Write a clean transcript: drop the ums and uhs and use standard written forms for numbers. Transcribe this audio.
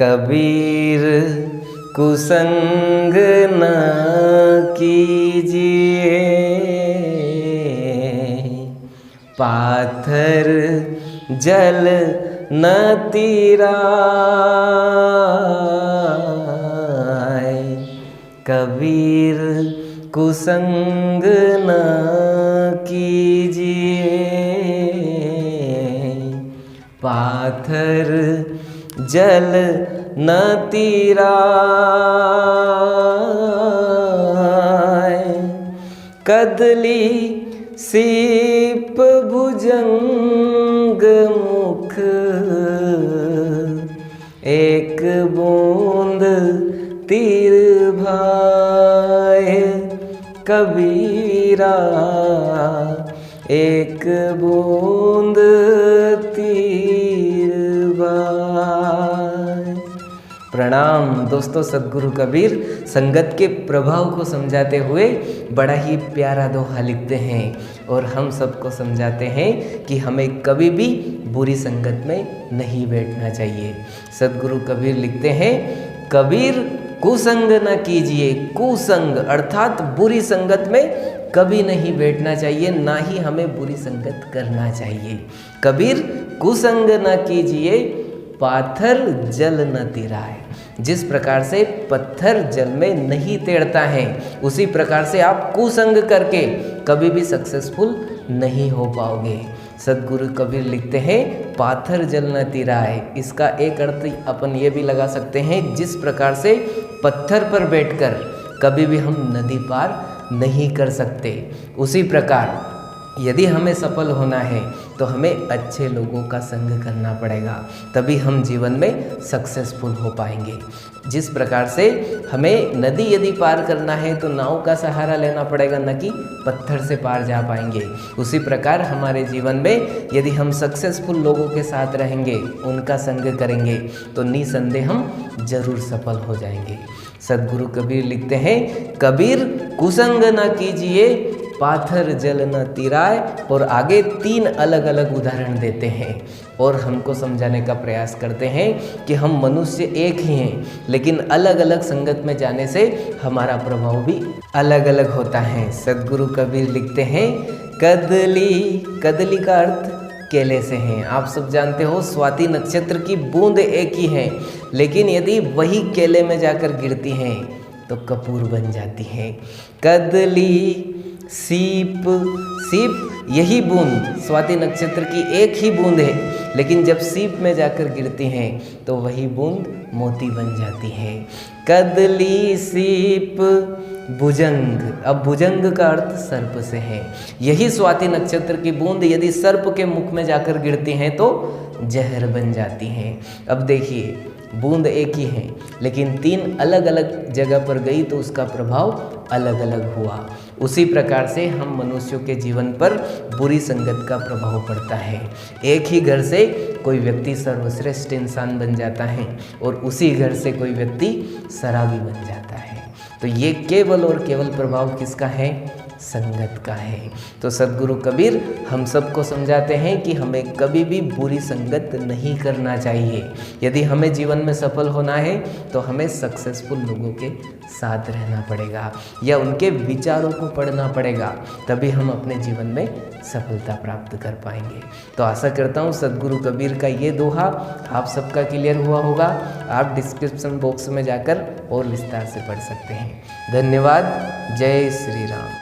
कबीर कुसंग न कीजिए, पाथर जल न तिराए। कबीर कुसंग न कीजिए, पाथर जल न तिराए। कदली सीप भुजंग मुख, एक बूंद तीर भाए। कबीरा एक बूंद तीर भाए। प्रणाम दोस्तों। सद्गुरु कबीर संगत के प्रभाव को समझाते हुए बड़ा ही प्यारा दोहा लिखते हैं और हम सबको समझाते हैं कि हमें कभी भी बुरी संगत में नहीं बैठना चाहिए। सद्गुरु कबीर लिखते हैं, कबीर कुसंग न कीजिए। कुसंग अर्थात बुरी संगत में कभी नहीं बैठना चाहिए, ना ही हमें बुरी संगत करना चाहिए। कबीर कुसंग न कीजिए, पाथर जल न तिराए। जिस प्रकार से पत्थर जल में नहीं तैरता है, उसी प्रकार से आप कुसंग करके कभी भी सक्सेसफुल नहीं हो पाओगे। सद्गुरु कबीर लिखते हैं, पाथर जल न तिराए। इसका एक अर्थ अपन ये भी लगा सकते हैं, जिस प्रकार से पत्थर पर बैठकर कभी भी हम नदी पार नहीं कर सकते, उसी प्रकार यदि हमें सफल होना है तो हमें अच्छे लोगों का संग करना पड़ेगा, तभी हम जीवन में सक्सेसफुल हो पाएंगे। जिस प्रकार से हमें नदी यदि पार करना है तो नाव का सहारा लेना पड़ेगा, न कि पत्थर से पार जा पाएंगे। उसी प्रकार हमारे जीवन में यदि हम सक्सेसफुल लोगों के साथ रहेंगे, उनका संग करेंगे, तो निसंदेह हम जरूर सफल हो जाएंगे। सद्गुरु कबीर लिखते हैं, कबीर कुसंग न कीजिए, पाथर जल न तिराए। और आगे 3 अलग अलग उदाहरण देते हैं और हमको समझाने का प्रयास करते हैं कि हम मनुष्य एक ही हैं, लेकिन अलग अलग संगत में जाने से हमारा प्रभाव भी अलग अलग होता है। सद्गुरु कबीर लिखते हैं, कदली, कदली का अर्थ केले से हैं। आप सब जानते हो स्वाति नक्षत्र की बूंद एक ही है, लेकिन यदि वही केले में जाकर गिरती हैं तो कपूर बन जाती हैं। कदली, सीप, सीप यही बूंद स्वाति नक्षत्र की एक ही बूंद है, लेकिन जब सीप में जाकर गिरती हैं तो वही बूंद मोती बन जाती है। कदली, सीप, भुजंग। अब भुजंग का अर्थ सर्प से है। यही स्वाति नक्षत्र की बूंद यदि सर्प के मुख में जाकर गिरती हैं तो जहर बन जाती हैं। अब देखिए, बूंद एक ही है, लेकिन 3 अलग अलग जगह पर गई तो उसका प्रभाव अलग अलग हुआ। उसी प्रकार से हम मनुष्यों के जीवन पर बुरी संगत का प्रभाव पड़ता है। एक ही घर से कोई व्यक्ति सर्वश्रेष्ठ इंसान बन जाता है और उसी घर से कोई व्यक्ति शराबी बन जाता है। तो ये केवल और केवल प्रभाव किसका है? संगत का है। तो सद्गुरु कबीर हम सबको समझाते हैं कि हमें कभी भी बुरी संगत नहीं करना चाहिए। यदि हमें जीवन में सफल होना है तो हमें सक्सेसफुल लोगों के साथ रहना पड़ेगा या उनके विचारों को पढ़ना पड़ेगा, तभी हम अपने जीवन में सफलता प्राप्त कर पाएंगे। तो आशा करता हूँ सद्गुरु कबीर का ये दोहा आप सबका क्लियर हुआ होगा। आप डिस्क्रिप्शन बॉक्स में जाकर और विस्तार से पढ़ सकते हैं। धन्यवाद। जय श्री राम।